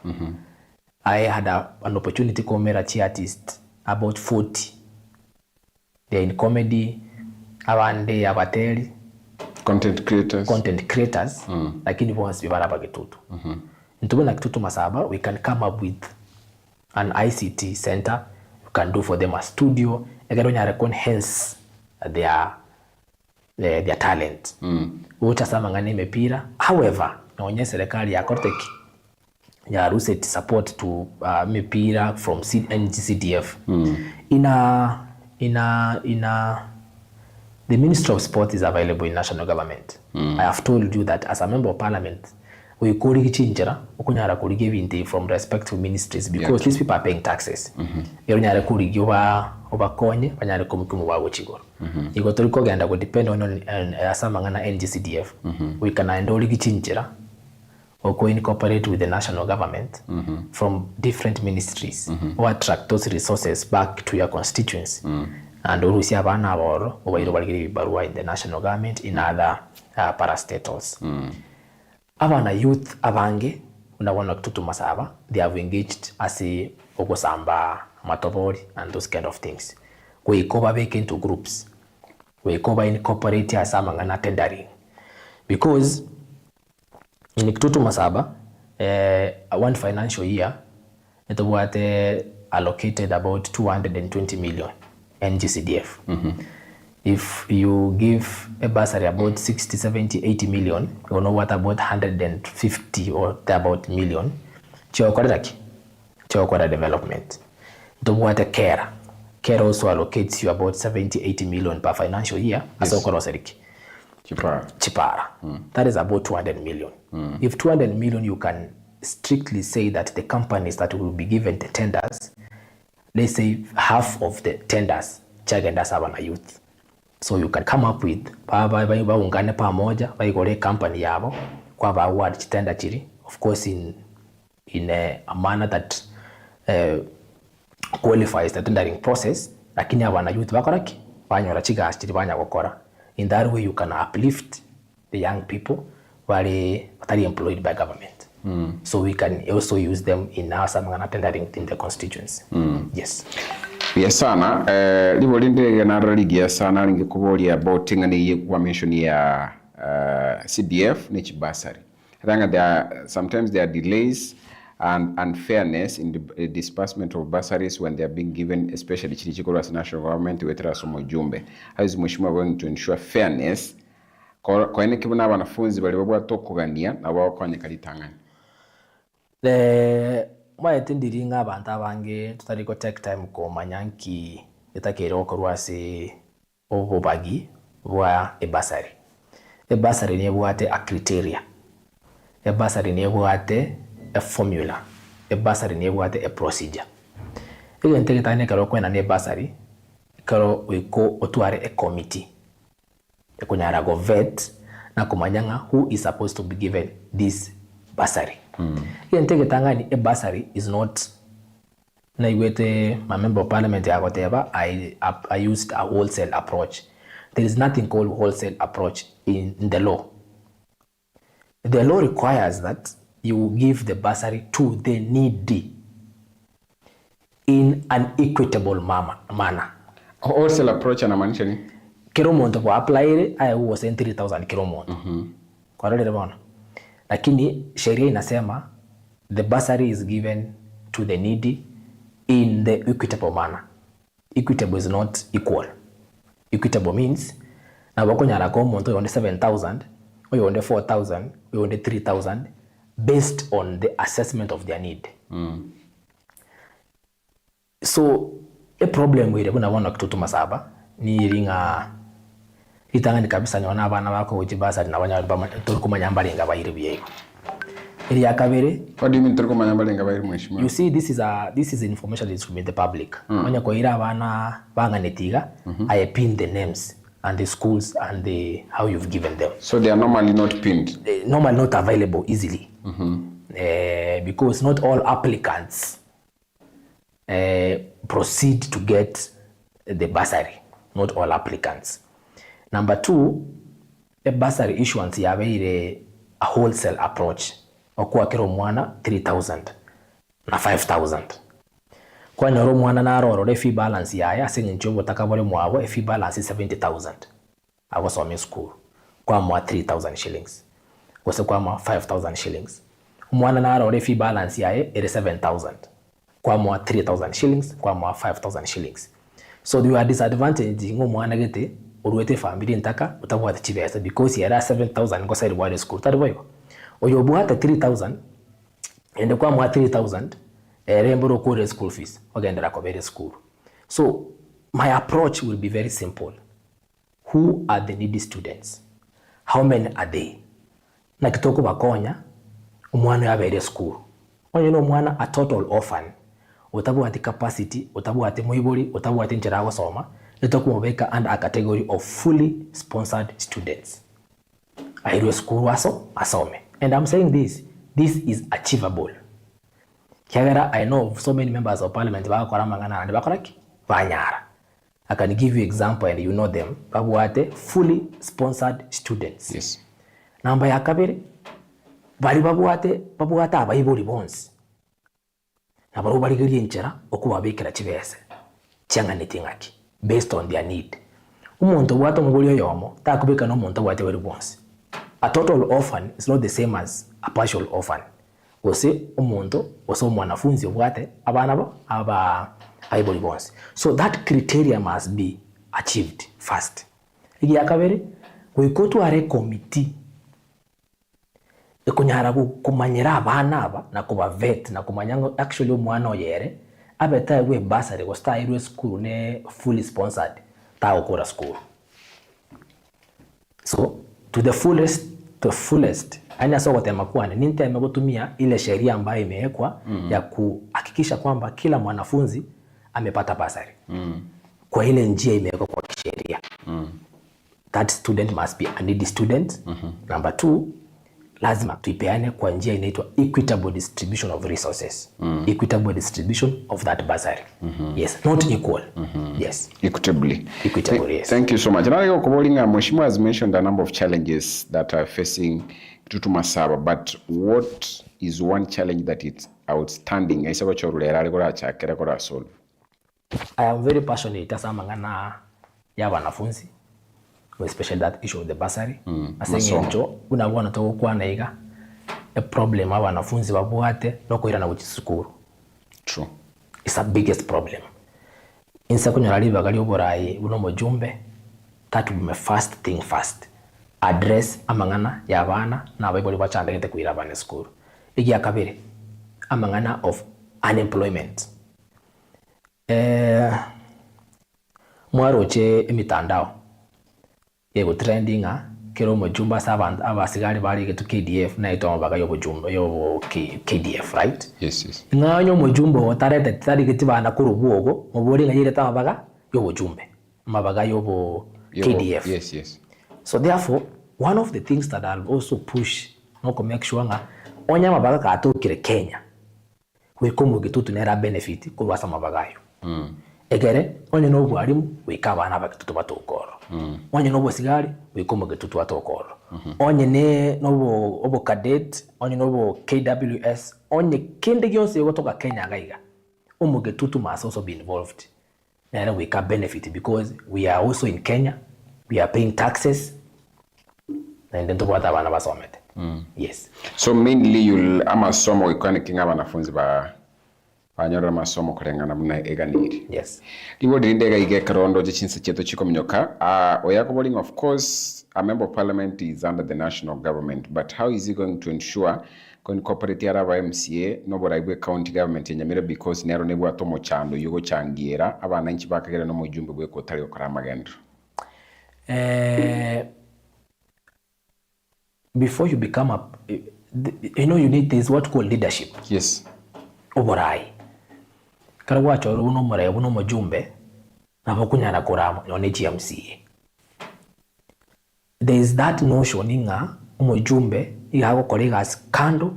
I had an opportunity to meet artists about 40. They're in comedy, abande abateli, content creators. Lakini bonsi bibaraba Kitutu. Ntubo na Kitutu Masaba, we can come up with an ICT center. You can do for them a studio. Egaronya recon hence their talent. Uta sama ngani mepira. However, naonye serikali ya Korteki ya Ruset support to mepira from NGCDF. The Ministry of Sport is available in national government. I have told you that as a member of parliament, we kuri kichinjira okunyara kuri giving from respective ministries because these people are paying taxes. Yonyara kuri giwa obakonye banyare komukumu wago chigoro. Iko toliko genda go depend on asamangana NGCDF. We can endoli kichinjira or co-incorporate with the national government from different ministries or attract those resources back to your constituents. And urusi abana aboro obairo balgiri barua in the national government in other parastatals. Abana youth abange unabona Kitutu Masaba, they have engaged as a ogosamba matobori and those kind of things. We cover back into groups. We cover incorporate as amangana tendering. Because in Kitutu Masaba, one financial year, it was allocated about 220 million NGCDF. If you give a bursary about 60, 70, 80 million, you know what about 150 or about million, Chokora development. The water care. Care also allocates you about 70, 80 million per financial year. Yes. Chipara. That is about 200 million. If 200 million, you can strictly say that the companies that will be given the tenders, let's say half of the tenders, Chagenda Savana youth. So you can come up with ungane pamoja baigore company yabo kwa ba award chitenda chiri, of course in a manner that qualifies the tendering process, lakini abana youth bakoraki banyora chigas chiri banya gukora. In that way you can uplift the young people wale batari employed by government. So we can also use them in our samangana tendering in the constituency. Yes. Yes sana libolinde na religia sana ngikubolia about ngani kwa mention ya CDF ni chibasari. I think sometimes there are delays and unfairness in the disbursement of bursaries when they are being given, especially Chirichikoro as national government wetera somo jumbe. How is mheshimiwa going to ensure fairness kwa ene kibuna wanafunzi bali babwa tokugania na wao kwanye kalitangani? Mwaetendiringa abantu abange tutariko take time ko manyanki etakero korwase obobagi bwa ebasari. Ebasari ni bwate a criteria. Ebasari ni bwate a formula. Ebasari ni bwate a procedure. Ile nteketane karo kwena ne basari karo wiko otware a committee. Ekunyara go vet na kumanyanga who is supposed to be given this bursary. Ile nteketangani a bursary is not na iwete my member of parliament yakoteba I used a wholesale approach. There is nothing called wholesale approach in the law. The law requires that you give the bursary to the needy in an equitable manner. Wholesale approach anamaanisha nini? Kero monto kwa apply I was 3,000 kero monto. Kwa role rebona. Lakini sheria inasema the bursary is given to the needy in the equitable manner. Equitable is not equal. Equitable means na wako nyara kwa monto yonde 7,000, yonde 4,000, yonde 3,000 based on the assessment of their need. So a problem with when I want Kitutu Masaba ni ringa itanga ni kabisa nyona abana bako ujibasa na banya turukumanyamba linga bayiri biye. Ili yakabere. What do you mean turukumanyamba linga bayiri mheshimiwa? You see this is information that is from the public. Manya ko ira abana banga netiga I pin the names and the schools and the how you've given them. So they are normally not pinned. Normally not available easily. Because not all applicants proceed to get the bursary. Not all applicants. Number two, a bursary issuance yabeire a wholesale approach. Okuwa kero mwana 3,000 na 5,000. Kwa nyoro mwana na aroro fee balance yaya sinye nchobo takabole mwawo fee balance 70,000. I was on school. Kwa mwa 3,000 shillings. Kwase kwa mwa 5,000 shillings. Mwana na aroro fee balance yaya 7,000. Kwa mwa 3,000 shillings. Kwa mwa 5,000 shillings. So you are disadvantaged ngo mwana gete uruete family ntaka utabuha chibesa because yara 7,000 ngo side wide school tariboyo. Oyo buhata 3,000 ende kwa mwa 3,000 remboro kore school fees ogendera ko very school. So my approach will be very simple. Who are the needy students? How many are they? Na kitoko bakonya umwana ya very school. Onye no mwana a total orphan. Utabu ati capacity, utabu ati muiburi, utabu ati nchirago soma, itoku mobeka under a category of fully sponsored students. Airwe school waso, asome. And I'm saying this is achievable. Kiagara, I know so many members of parliament, I can give you example and you know them. Babuate, fully sponsored students. Yes. Namba ya kabiri, bari babuate abayiburi bonsi. Na baru bari giri nchera, okuwa bekera chibese. Chianga nitingaki, based on their need. Umuntu wato mgulio yomo, takubika no muntu wate weri bonsi. A total orphan is not the same as a partial orphan. Ose umuntu, ose mwanafunzi wate, abanabo, aba aibori bonsi. So that criteria must be achieved first. igi akabere gwikotu are committee ekunyara kumanyira abana aba na kuba vet na kumanya actually umwana oyere abeta we basari go style school ne fully sponsored ta okora school. So to the fullest aina soko tema kwane ninteme kutumia ile sheria ambayo imewekwa ya kuhakikisha kwamba kila mwanafunzi amepata basari. Kwa ile njia imewekwa kwa sheria. That student must be a needy student. Number 2, lazima tuipeane kwa njia inaitwa equitable distribution of resources. Equitable distribution of that bursary. Yes, not equal. Yes. Equitably. Yes. Thank you so much. Now, Kubolinga, Mheshimiwa has mentioned a number of challenges that are facing Kitutu Masaba, but what is one challenge that is outstanding? I am very passionate as amangana ya wanafunzi, especially that issue of the bursary. Asengenjo unabona to kwa naiga a problem aba wanafunzi babuate nokoira na kuchisukuru. True. It's the biggest problem. Insa kunyarali bagali oborayi buno mujumbe, that will be my first thing first. Address amangana ya bana na bayiboli bachandegete kuira bana school. Igi akabere amangana of unemployment. Mwaroche emitandao yego trending kero mujumba sabantu abasigari bari getu KDF na ito mabaga yobo jumba yobo KDF, right? Yes. Nganyo mujumba otarete tari geti bana kurubuogo mubori ngayire tamabaga yobo jumbe mabaga yobo KDF. Yes. So therefore, one of the things that I'll also push no make sure nga onya mabaga ka atokire Kenya we komu Kitutu nera benefit kulwasa mabagayo. Egere onye no bwarimu we kabana bakitutu batokoro. Onye no bosigari we komu Kitutu batokoro. Onye ne no obo cadet, onye no bo KWS, onye kinde gyonse yogotoka Kenya gaiga. Omu Kitutu must also be involved. And we can benefit because we are also in Kenya. We are paying taxes. And then to what abana basomete. Yes. So mainly you'll amasomo ikwane kinga wanafunzi ba banyora masomo kurengana muna eganiri. Yes. Liwo dirindega ige karondo jichinse cheto chiko mnyoka. Oyako Boling, of course, a member of parliament is under the national government, but how is he going to ensure going corporate yara ba MCA no boraiwe county government nyamira because nero nebo atomo chando yugo changiera abana inchi bakagera no mujumbe bwe kotari okora magendo. Before you become you need this what called leadership. Yes. Oborai. Karwa choro uno morai uno mujumbe na bakunyana koramo yone GMCA. There is that notion inga umujumbe igago colleagues kando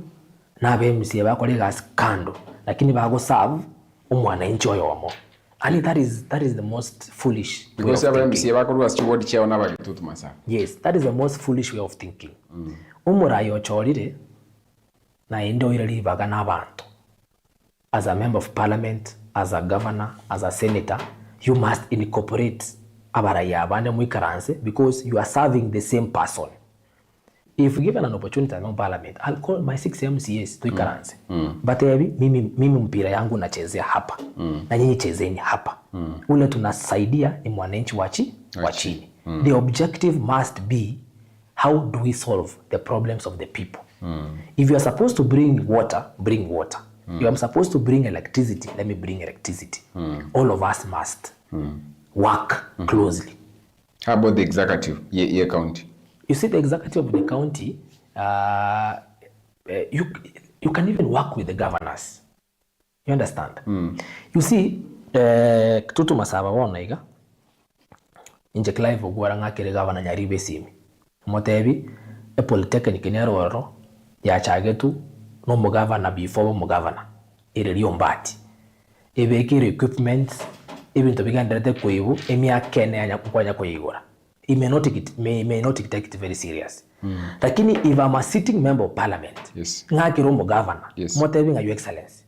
na MCA ba colleagues kando lakini bago serve umwana inchi oyomo. And that is the most foolish because MCA ba ko steward chair na ba Kitutu Masaba. Yes, that is the most foolish way of thinking. Umurai ochorire na endo irali baga nabantu. As a member of parliament, as a governor, as a senator, you must incorporate abaraya abane muikaranse because you are serving the same person. If given an opportunity in parliament, I'll call my 6 MCAs to ikaranse. But mimi mpira yangu nachezea hapa. Na nyinyi chezeni hapa. Ule tunasaidia ni mwananchi wa chini. The objective must be how do we solve the problems of the people? If you are supposed to bring water, bring water. You are supposed to bring electricity, let me bring electricity. All of us must work closely. How about the executive, your county? You see, the executive of the county, you can even work with the governors. You understand? You see, Kitutu Masaba wonaiga, inje Clive Ogwora ngakire governor nyaribe simi. Motebi, a polytechnic in Eroro, ya chagetu, no mo governor before mo governor. Iri mbati. Ebekire equipment, even to begin direct kuibu, emia kene anya kukwanya kuigora. He may not take it very serious. Lakini if I'm a sitting member of parliament, yes, ngakiro mo governor, yes, motebi nga your excellency.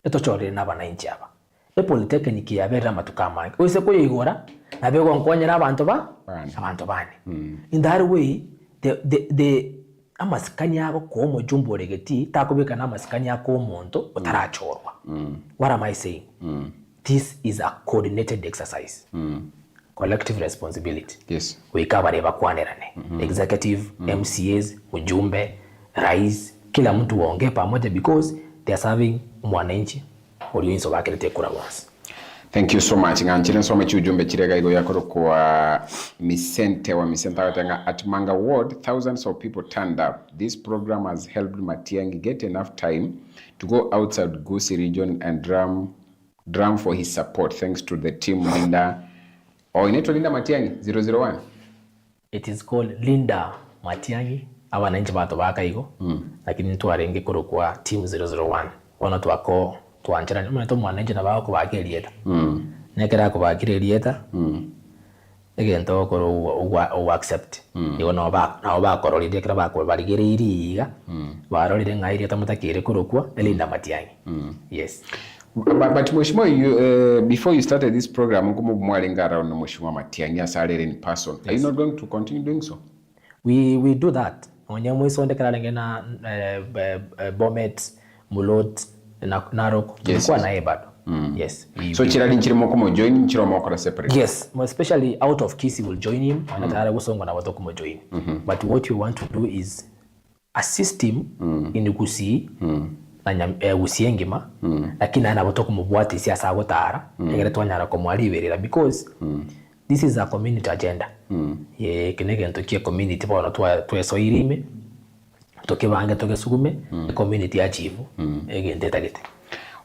Eto chori na bana inchi aba. E polytechnic ya vera matukama. Oise ko igora, na bego nkonye na abantu bani. In that way, the amasikani yako ko mo jumbo regeti takobeka na amasikani yako omonto otarachorwa. What am I saying? This is a coordinated exercise. collective responsibility. Yes. Wikabareba kwanirane. Executive, MCAs, ujumbe, rais, kila mtu waongee pamoja because they are serving mwananchi ulioinso wake litekura once. Thank you so much. Nganchile so much ujumbe chirega igo yakoro kwa Misente watenga at Manga Ward. Thousands of people turned up. This program has helped Matiangi get enough time to go outside Gusii region and drum for his support. Thanks to the team Linda. Oh, inaitwa Linda Matiangi 001. It is called Linda Matiangi. Abananchi bato bakaigo. Lakini twarenge kuro kwa team 001. Wana twako twanjira nyuma to mwananchi na bako bakirieta. Nekera ko bakirieta. Egento ko o accept. Igo no ba kororide kra ba ko barigiriga. Baroride ngairieta mutakire kuro kwa Linda Matiangi. Yes. But Mheshimiwa, you, before you started this program, mwalenga around Mheshimiwa Matiangi asalere in person. Yes. Are you not going to continue doing so? We do that. Onyamwe sonde kala ngena Bomet, Mulot, Narok. Yes. Kwa na bado. Yes. So chirali nchirimo komo join, nchirimo kora separate. Yes, especially out of Kisii will join him. Anatara gusongo na watu komo join. But what we want to do is assist him in Gusii. Na usiengima lakini ana botoka mubwati siasa agotara egere twanyara ko mwaliberera because this is a community agenda kinege ntokie community bona twesoirime tokibange togesugume community achieve egende tagete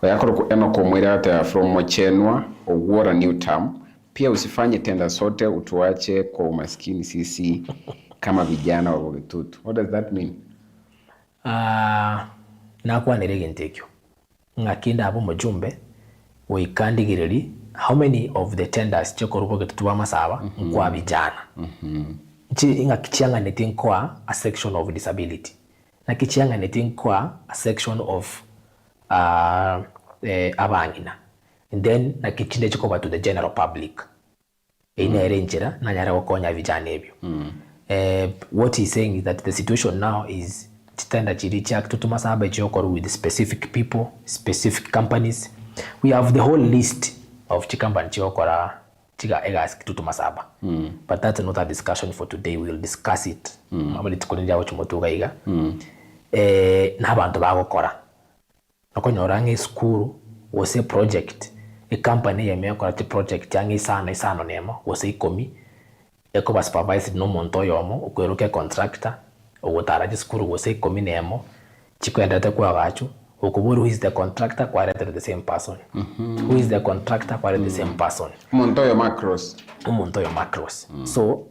oyakoro eno komwira ata from Mochenwa Ogwora new term pia usifanye tenda sote utuache kwa umaskini sisi kama vijana wa Kitutu. What does that mean? Nakwa nerege ntekyo ngakinda abo mujumbe wikandigireri how many of the tenders chokoruko Kitutu Masaba kwa vijana inga kichanga netinkwa a section of disability na kichanga netinkwa a section of abangina and then na kichinde chikoba to the general public ina erenjera na nyara kokonya vijana ebyo what he's saying is that the situation now is titenda chiricha Kitutu Masaba chokoro with specific people, specific companies. We have the whole list of companies chokora chiga egas Kitutu Masaba. But that's not a discussion for today. We will discuss it. Mabali tukolinja wachumotuga iga. Na abantu bagokora. Nakonyorange school was a project. A company yemekora ti project yangi isano nemo was a komi. Eko supervised no montoyo mo ukweruke contractor. Ogotara jiskuru wose kominemo chikwendete kwa gachu okuburu who is the contractor kwa the same person who is the contractor kwa the same person Montoyo Macros so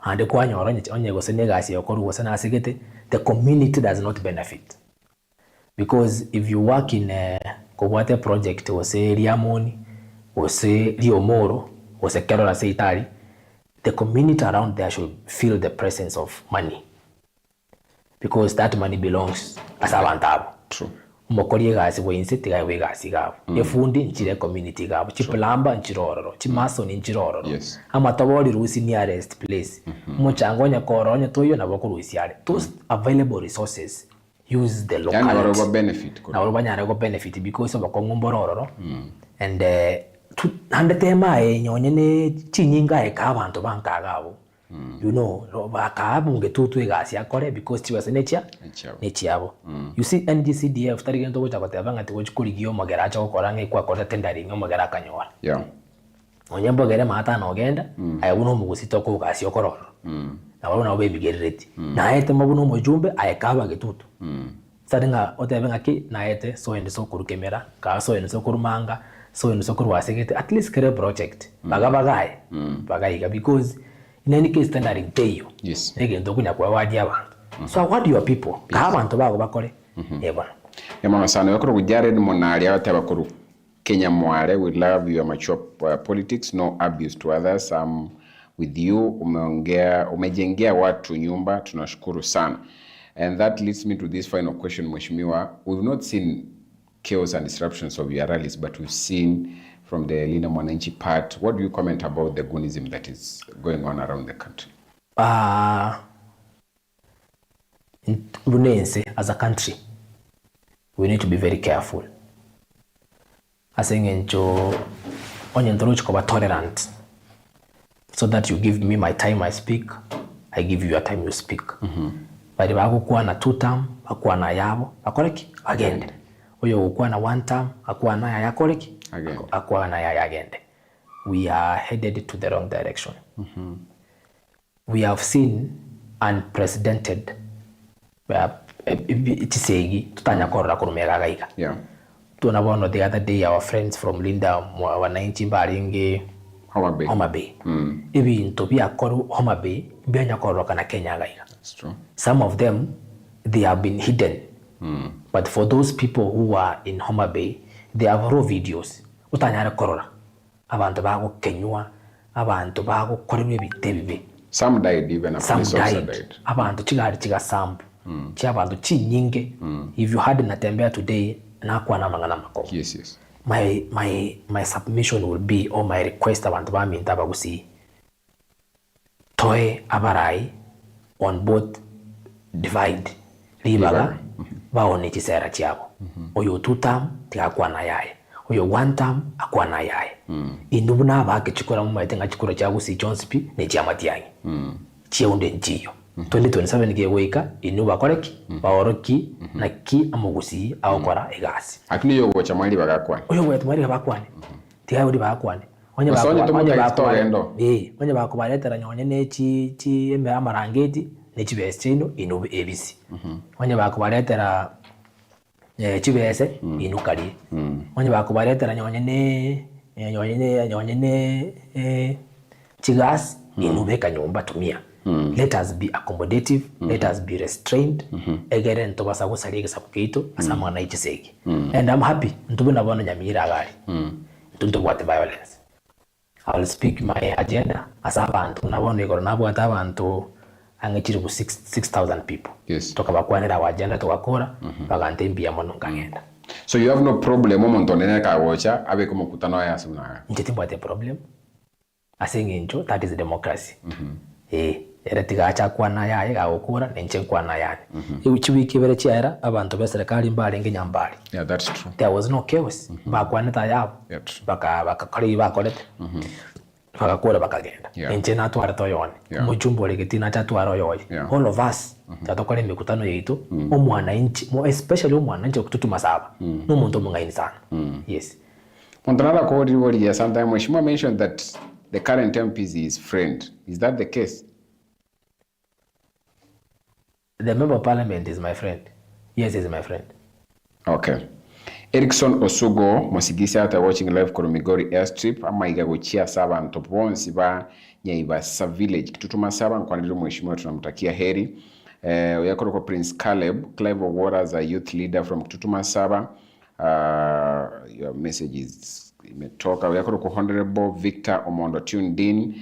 ande kwa nyoro onye gose negasi yokoru wose na asigete the community does not benefit because if you work in kobwate project wose riamoni wose riomoro wose kerora seitari the community around there should feel the presence of money because that money belongs as abantabo. True. Mokori gasi we insiti ga we gasi gabo. Efundi nchire community gabo. Chiplamba nchirororo, chimaso nchirororo. Yes. Amataboli rusi nearest place. Mochangonya koronya toyo na boko rusi yale. Those available resources use the locality. Yani warogo benefit. Na warogo nyarego benefit because of ngombororo. And hande tema nyonyene chinyinga ekabantu bankagabo. You know, bakabu ngetutu egasi akore because chiwase nechiabo. You see NGCDF tarigento gocha kotebanga tigochikurigio magera acha gukora ngikwa kota tendering magera kanyora. Yeah. Onyembo gere mata no genda ayabuno mugusito ko gasi okororo. Na wabona obebigereti. Na ete mabuno mujumbe ayekaba getutu. Saringa otebenga ki na ete so ende so kurukemera ka so ende so kurumanga so ende so kurwasegete at least kere project bagayiga because in any case tendering pay you. Yes. Negendo kunya kwa wadi abantu. So award your people. Ka abantu bago bakore. Yebona. Yamama sana yakoro kujared monali abatabakuru Kenya mware. We love your mature politics, no abuse to others. With you umejengea watu nyumba, tunashukuru sana. And that leads me to this final question, Mheshimiwa. We've not seen chaos and disruptions of your rallies, but we've seen from the Linda Mwananchi part. What do you comment about the goonism that is going on around the country? As a country, we need to be very careful. As in onye ndorochi ko tolerant so that you give me my time I speak, I give you your time you speak. Bali bakukuwa na 2 term, akuwa na yabo, akoreki, agende. Oyo ukuwa na 1 term, akuwa na ya akoreki, akuwa na ya agende. We are headed to the wrong direction. We have seen unprecedented itisegi tutanya korora kurumega gaiga. Tunabono the other day our friends from Linda wananchi baringe Homa Bay. Ibintu byakoru Homa Bay byanya kororoka na Kenya gaiga. That's true. Some of them they have been hidden. But for those people who are in Homa Bay, they have raw videos. Utanyara korora. Abantu bago kenywa, abantu bago koremwe bitebibe. Some died even. Some died. Abantu chigari chiga sambu. Abantu chi nyinge. If you had natembea today, nakuwa na mangana mako. Yes. My submission will be, or my request abantu baminta bagusi toe abarai on both divide libaga baone chisera chiabo. Oyo 2 term tikakuwa na yaye, oyo 1 term akuwa na yaye. Indubuna bake chikora mumaitenga chikora chagusi Johnspi ne chiamatiangi chiunde njiyo 2027 geweka inuba koreki baoroki na ki amugusi awokora egasi akini yo gocha mwali bagakwane oyo wetu mwali bagakwane tiga uri bagakwane onye bakubaletera nyonye nechi embe amarangeti nechi bestino inube ebisi onye bakubaletera chibese inukali onye bakubaletera nyonye chigas inube kanyumba tumia. Let us be accommodative, let us be restrained. Egere ntobasa gusaliga sabukito asa mwana ichisegi. And I'm happy ntubuna bono nyamira agari. Ntuntubwate violence. I will speak my agenda as abantu nabone igoro nabwate abantu angechiri ku 6,000 people. Yes. Toka bakwanira wa agenda tukakora bagantembia mono ngagenda. So you have no problem omuntu onene kagocha abe ko mukutano ya asuna. Ntitimbwate problem. Asengincho that is democracy. Era tigacha kwana yaye gakura nenche kwana yaye. Ichibiki bere chiara abantu beserikali mbali ngenyambali. Yeah, that's true. There was no chaos. Bakwana tayabo. Bakakali bakolete. Bakakura bakagenda. Nenche natwara toyone. Mujumbo legetina chatwara yoye. All of us tatokole mikutano yetu omwana inchi especially omwana inchi Kitutu Masaba. No muntu mungaini sana. Yes. Montanara ko riwori sometimes Mheshimiwa mentioned that the current MP is his friend. Is that the case? The member of parliament is my friend. Yes, he's my friend. Okay. Erickson Osugo Mosigisi ata watching live Koromigori airstrip ama igagochia saba ntopwonsi ba Nyaibasa village Kitutu Masaba nkwaniro mheshimiwa tunamtakia heri. Oyakoro kwa Prince Clive Ogwora as a youth leader from Kitutu Masaba. Your message is imetoka. Oyakoro kwa Honorable Victor Omondo tuned in.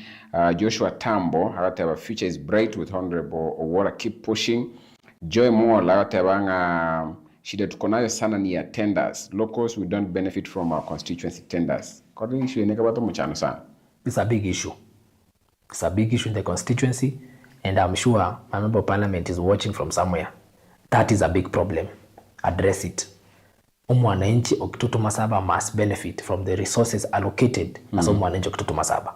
Joshua Tambo hagati our future is bright with Honorable Ogwora keep pushing. Joy Mola hagati abanga shida tuko nayo sana ni ya tenders. Locals we don't benefit from our constituency tenders. Kwa nini issue yeneka bato mchano sana? It's a big issue. It's a big issue in the constituency, and I'm sure my member of parliament is watching from somewhere. That is a big problem. Address it. Mwananchi wa Kitutu Masaba must benefit from the resources allocated as mwananchi wa Kitutu Masaba.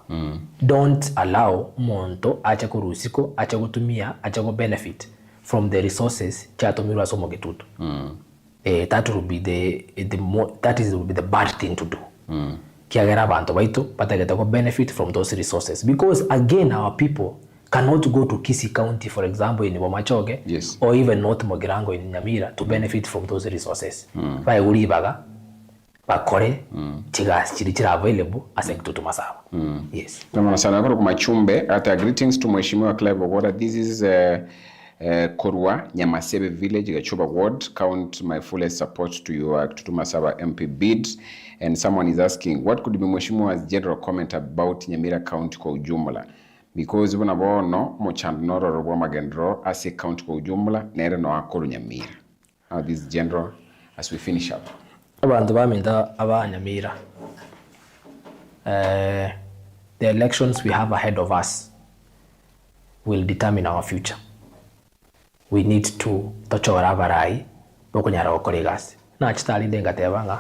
Don't allow monto acha kurusiko, acha kutumia, acha ku benefit from the resources chatumirwa somo Kitutu. That will be the bad thing to do. Kiagera abantu baitu batageta ko benefit from those resources, because again our people cannot go to Kisii County, for example, in Bomachoge, yes, or even North Mogirango in Nyamira to benefit from those resources. By Uribaga, bakore, chigas chirichira available as Kitutu Masaba. Yes. Namana sana kwa kumachumbe. Ata greetings to Mheshimiwa Clive Ogwora. This is Korwa Nyamasebe village, Gachoba ward. Count my fullest support to your Kitutu Masaba MP bid. And someone is asking, what could be Mheshimiwa's general comment about Nyamira County kwa ujumla? Because when abo no mochandnoro robo magendro as a count kwa ujumla nere no akuru Nyamira. Now this general as we finish up. Abantu baminda aba Nyamira. The elections we have ahead of us will determine our future. We need to tochora barai bokunyara okoregasi. Na chitali ndenga tebanga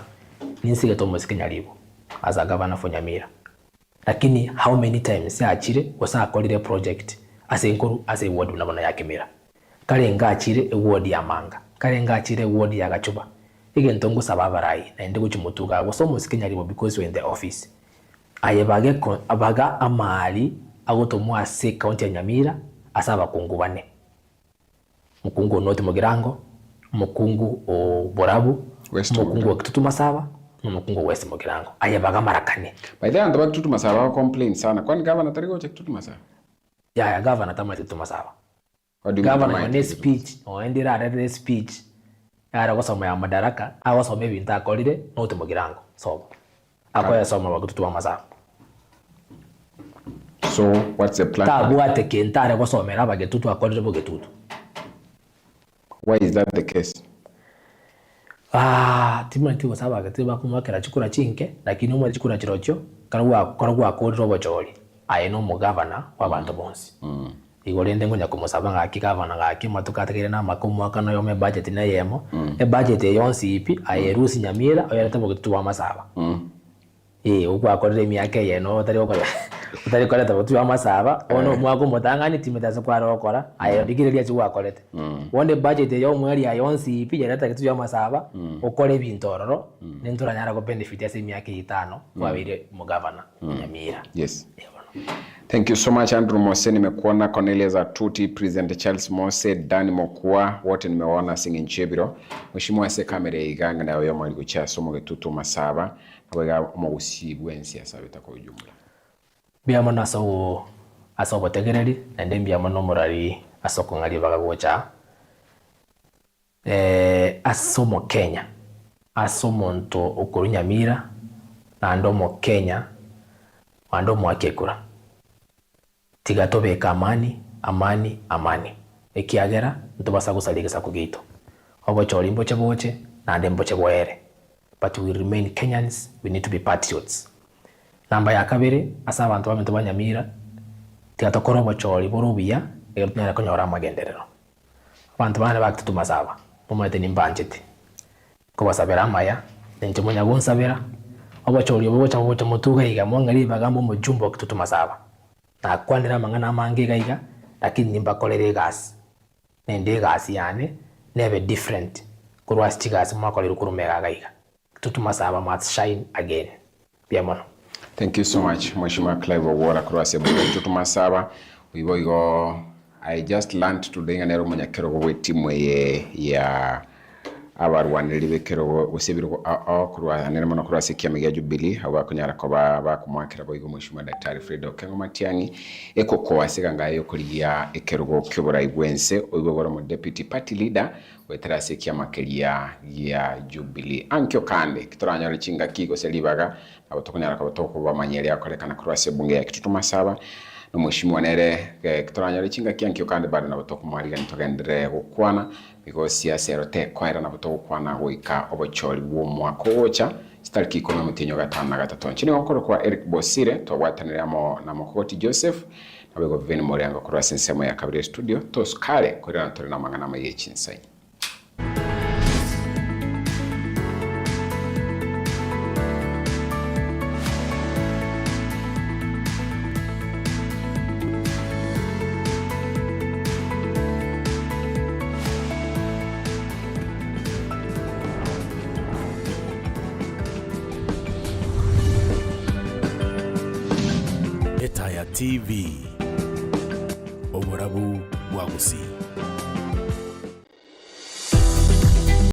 ninsige to musikinyalibo as a governor for Nyamira. lakini how many times achire osakolire project ase nkuru ase ward nabona yakemera kale ngachire ward ya manga kale ngachire ward ya gachuba igento ngusaba abarai na ende guchimutuka gosomo sikinyaribo because we in the office ayebage abaga amali agotomwa ase county ya Nyamira asaba kungu bane mukungu noti mugirango mukungu o borabu mukungu wa Kitutu Masaba mukungu west mugirango ayabaga marakane by the end Kitutu Masaba complain sana kwani governor tariko cha Kitutu Masaba ya governor tamati Kitutu Masaba governor ne speech o endira rede speech ara gosoma ya madaraka agosoma bintu akorire noti mugirango so akoya soma wa Kitutu Masaba. So what's the plan? Tabuate kentare gosomera bagetutu akorire bogetutu. Why is that the case? Timwe kiwa saba gatiba kumakera chikura chinke lakini umwe chikura chirocho karwa akorire bochori ayeno mu governor wa bantu bonsi. Igorende ngonya kumusaba ngaki governor ngaki matukategere na makumu akana yome budget na yemo budget yonsi ipi ayerusi Nyamira oyarete bogetutu wa Masaba. Uko akorire miaka yeno utari kora tabutu wa Masaba ono mwako mutangani timetaza kwa rokora ayo digireria cyo akorete wonde budget yo mwari ya yonsi ipije rata kitu ya Masaba ukore bintororo nentura nyara ko benefit ya miaka 5 wabire mu governor Nyamira. Yes. Thank you so much Andrew Mose, nimekuona Cornelius Atuti, President Charles Mose, Dani Mokua, wote nimeona singing chebiro. Mheshimiwa se kamera iganga na yo mwali kucha somo Kitutu Masaba abega omugusibwe ensiasa bitako ujumla. Biamana aso botegereri nende biamano morari asoko ngali bagagocha asomo Kenya asomo nto okuru Nyamira na ndomo Kenya andomo akekura tigatobeka amani ekiagera ntobasa gusaligisa kugito obochori mboche boche na ndemboche boere but we remain Kenyans, we need to be patriots. Namba ya kabiri asa abantu bamentu banyamira tigatokora bochori borubia egatnyara konyora magenderero abantu bane bakitutu Masaba mumete nimbanjete ko basabera amaya nje munya gonsabera obochori bocha mutuga iga mwangari bagambo mujumbo Kitutu Masaba na kwandira mangana mange gaiga lakini nimbakolere gas nende gas yani nebe different kurwa stigas mwakolere kurumega gaiga Kitutu Masaba must shine again. Biamono. Thank you so much, Mheshimiwa Clive Ogwora Asp. Kitutu Masaba. I just learned today nga nero manyakero go timu ya abarwaniri bekero usibiro kurwa nero mono kurwa sikia mega Jubilee aba kunyara ko ba kumwakira boigo Mheshimiwa Daktari Fredo Kengo Matiangi eko ko asiga ngayo kuriya ekero go kyobora igwense oyibogora mo deputy party leader wetera sikia makeria ya Jubilee ankyo kande kitoranya ruchinga kigo selibaga abatokunyara ko batoko bamanyere yakolekana kurwa sebunge ya Kitutu Masaba no Mheshimiwa nere kitoranya ruchinga kiankyo kande bado na batoko mwariga nitogendere gukwana because siasa erote kwaira na batoko kwana goika obochori bwo mwako wocha starki kono mutinyo gatano na gatatu nchini ngokoro kwa Eric Bosire to wataniramo na Mokoti Joseph na bego veni morianga kurwa sensemo ya kabire studio to skale kuri na tori na mangana maye chinsai. Etaya TV Oborabu Wagusi.